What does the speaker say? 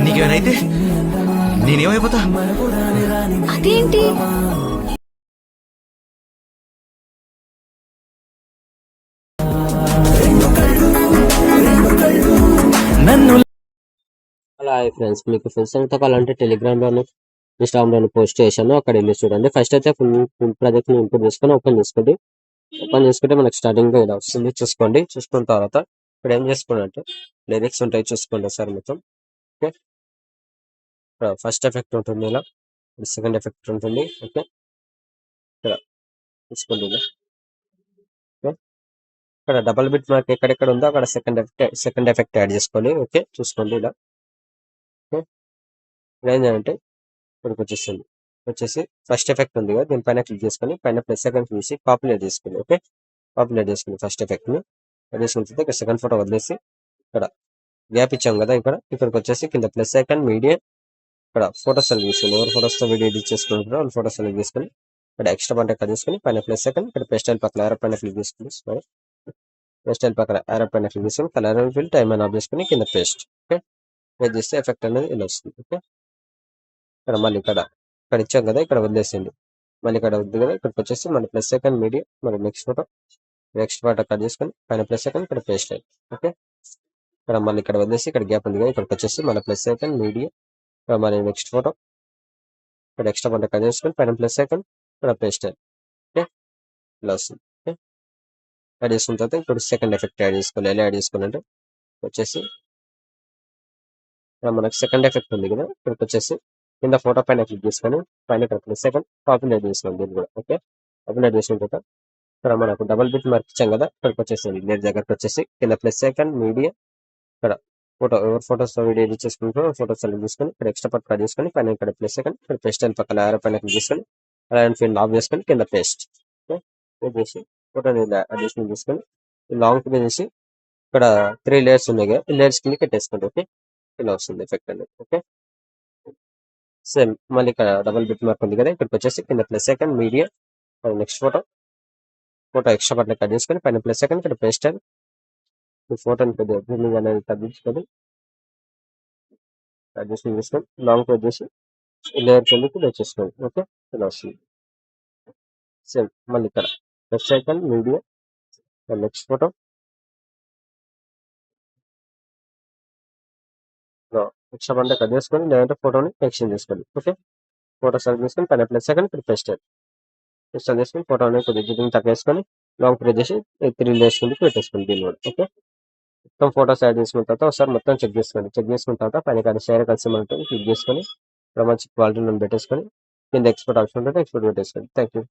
నీకేమైతే నేనేమైపోతా? అదేంటి? నన్ను అలా ఫ్రెండ్స్, మీకు ఫుల్ సాంగ్ తో కావాలంటే టెలిగ్రామ్ లోను ఇన్స్టాగ్రామ్ లోను పోస్ట్ చేశాను, అక్కడ వెళ్ళి చూడండి. ఫస్ట్ అయితే ఫుల్ ప్రాజెక్ట్ ని ఇంపోర్ట్ చేసుకొని ఓపెన్ చేసుకోండి. ఓపెన్ చేసుకుంటే మనకి స్టార్టింగ్ గా ఇలా వస్తుంది, చూసుకోండి. చూసుకున్న తర్వాత ఇక్కడ ఏం చేసుకోండి అంటే లిరిక్స్ ఉంటాయి, చూసుకోండి సార్ మొత్తం. ఓకే, ఫస్ట్ ఎఫెక్ట్ ఉంటుంది ఇలా, సెకండ్ ఎఫెక్ట్ ఉంటుంది. ఓకే, ఇక్కడ చూసుకోండి ఇలా. ఓకే, ఇక్కడ డబల్ బిట్ మార్క్ ఎక్కడెక్కడ ఉందో అక్కడ సెకండ్ ఎఫెక్ట్ యాడ్ చేసుకోండి. ఓకే, చూసుకోండి ఇలా. ఓకే, ఇక్కడ ఏం చేయాలంటే ఇక్కడికి వచ్చేసి ఫస్ట్ ఎఫెక్ట్ ఉంది కదా, దీనిపైన క్లిక్ చేసుకొని పైన ప్లస్ సెకండ్ చూసి పాపులేట్ చేసుకోండి. ఓకే, పాపులేట్ చేసుకుని ఫస్ట్ ఎఫెక్ట్ ని చేసుకున్న తర్వాత ఇక్కడ సెకండ్ ఫోటో వదిలేసి ఇక్కడ గ్యాప్ ఇచ్చాం కదా, ఇక్కడికి వచ్చేసి కింద ప్లస్ ఐకాన్ మీడియా, ఇక్కడ ఫోటోస్ సెలెక్ట్ చేసుకుని ఎవరు ఫోటోస్ తో వీడియో ఎడిట్ చేసుకుంటారో వాళ్ళు ఫోటోస్ సెలెక్ట్ చేసుకుని ఇక్కడ ఎక్స్ట్రా పంట కట్ చేసుకుని పైన ప్లస్ ఐకాన్, ఇక్కడ పెస్టైల్ పక్కన ఆరో పైన క్లిక్ చేసుకుని పెస్టైల్ పక్కన ఆరో పైన క్లిక్ చేసుకుని కలర్ ఫిల్ టైం అని ఆఫ్ చేసుకుని కింద పేస్ట్. ఓకే, పేస్ట్ చేస్తే ఎఫెక్ట్ అనేది ఇలా వస్తుంది. ఓకే, ఇక్కడ మళ్ళీ ఇక్కడ ఇచ్చాం కదా, ఇక్కడ వదిలేసింది. మళ్ళీ ఇక్కడ ఉంది కదా, ఇక్కడికి వచ్చేసి మన ప్లస్ సెకండ్ మీడియా, మరి నెక్స్ట్ ఫోటో కట్ చేసుకొని పైన ప్లస్ సెకండ్ ఇక్కడ పేస్ట్ అయ్యి. ఓకే, ఇక్కడ మళ్ళీ ఇక్కడ వదిలేసి ఇక్కడ గ్యాప్ ఉంది కదా, ఇక్కడికి వచ్చేసి మన ప్లస్ సెకండ్ మీడియా, ఇక్కడ మరి నెక్స్ట్ ఫోటో ఇక్కడ ఎక్స్ట్రా ఫోటో కట్ చేసుకొని పైన ప్లస్ సెకండ్ ఇక్కడ పేస్ట్ అయ్యి. ఓకే, ఇలా వస్తుంది. ఓకే, యాడ్ చేసుకున్న తర్వాత ఇప్పుడు సెకండ్ ఎఫెక్ట్ యాడ్ చేసుకోవాలి. ఎలా యాడ్ చేసుకోవాలంటే వచ్చేసి ఇక్కడ మనకు సెకండ్ ఎఫెక్ట్ ఉంది కదా, ఇక్కడికి వచ్చేసి కింద ఫోటో పైన క్లిక్ చేసుకొని పైన ఇక్కడ ప్లస్ సెకండ్ పాపులేట్ చేసుకోండి దీన్ని కూడా. ఓకే, పాపులేట్ చేసిన తర్వాత ఇక్కడ మనకు డబల్ బిట్ మార్క్ ఇచ్చాం కదా, ఇక్కడికి వచ్చేసి లేయర్ దగ్గరకు వచ్చేసి కింద ప్లస్ సెకండ్ మీడియా, ఇక్కడ ఎవరు ఫోటోస్ వీడియో ఎడిట్ చేసుకుంటారో ఫోటోస్ సెలెక్ట్ చేసుకొని ఇక్కడ ఎక్స్ట్రా పార్ట్ కట్ చేసుకొని పైన ఇక్కడ ప్లస్ సెకండ్ ఇక్కడ పేస్ట్ అని పక్కన ఆరో పైన క్లిక్ చేసుకొని అలాంటి ఫీల్డ్ ఆఫ్ చేసుకొని కింద పేస్ట్. ఓకే, పేస్ట్ చేసి ఫోటోని అడిషనల్ చేసుకొని లాంగ్ ప్లే చేసి ఇక్కడ 3 లేయర్స్ ఉన్నాయి కదా, ఈ లేయర్స్ కింద పెట్టేసుకోండి. ఓకే, ఇలా వస్తుంది ఎఫెక్ట్ అనేది. ఓకే, సేమ్ మళ్ళీ ఇక్కడ డబల్ బిట్ మార్క్ ఉంది కదా, ఇక్కడికి వచ్చేసి కింద plus second media, next photo extra బట్ల కట్ చేసుకొని పైన ప్లస్ సెకండ్ ఇక్కడ పేస్ట్ అని ఈ ఫోటోని కొద్దిగా జూమింగ్ అనేది తగ్గించుకొని అడ్జస్ట్మెంట్ చేసుకొని లాంగ్ ప్రెస్ చేసి లేయర్ కిందకి వచ్చేసుకోండి. ఓకే, ఇలా వస్తుంది. సేమ్ మళ్ళీ ఇక్కడ plus icon media, next photo extra బండ కట్ చేసుకొని లేదంటే ఫోటోని ఎక్స్చేంజ్ చేసుకోండి. ఓకే, ఫోటో సెలెక్ట్ చేసుకొని పైన ప్లస్ సెకండ్ ఇక్కడ పేస్ట్ చేసుకొని ఫోటోని కొద్దిగా జిడ్డింగ్ తగ్గేసుకొని లాంగ్ ప్రెస్ చేసి 3 లేయర్స్ కిందకి పెట్టేసుకోండి దీన్ని కూడా. ఓకే, మొత్తం ఫోటోస్ యాడ్ చేసుకున్న తర్వాత ఒకసారి మొత్తం చెక్ చేసుకోండి. చెక్ చేసుకున్న తర్వాత పైన ఇక్కడ షేర్ కలిసి ఉంటుంది క్లిక్ చేసుకొని ఇక్కడ మంచి క్వాలిటీలో పెట్టేసుకొని కింద ఎక్స్పోర్ట్ ఆప్షన్ ఉంటుంది, ఎక్స్పోర్ట్ పెట్టేసుకోండి. Thank you.